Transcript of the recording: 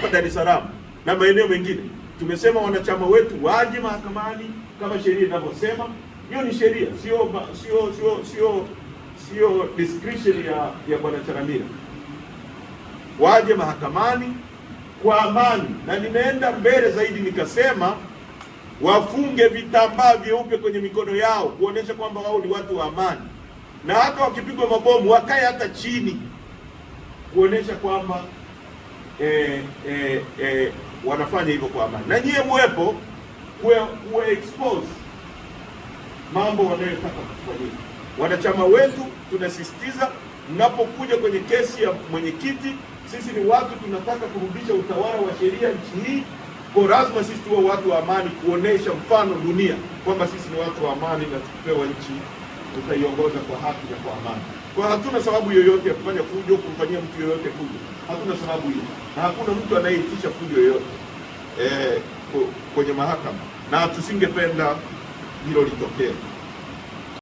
hapa Dar es Salaam na maeneo mengine, tumesema wanachama wetu waje mahakamani kama sheria inavyosema. Hiyo ni sheria, sio discretion ya Bwana Chalamila. Waje mahakamani kwa amani, na nimeenda mbele zaidi nikasema wafunge vitambaa vyeupe kwenye mikono yao kuonesha kwamba wao ni watu wa amani, na hata wakipigwa mabomu wakae hata chini kuonesha kwamba wanafanya hivyo kwa amani, na nyie muwepo kuwe expose mambo wanayotaka kufanyika. Wanachama wetu tunasisitiza, mnapokuja kwenye kesi ya mwenyekiti, sisi ni watu tunataka kurudisha utawala wa sheria nchi hii, kwa lazima sisi tuwe watu wa amani, kuonesha mfano dunia kwamba sisi ni watu wa amani na tukipewa nchi tutaiongoza kwa haki na kwa amani. Kwa hatuna sababu yoyote ya kufanya fujo, kumfanyia mtu yoyote fujo. Hatuna sababu hiyo, na hakuna mtu anayeitisha fujo yoyote kwenye mahakama, na tusingependa hilo litokee.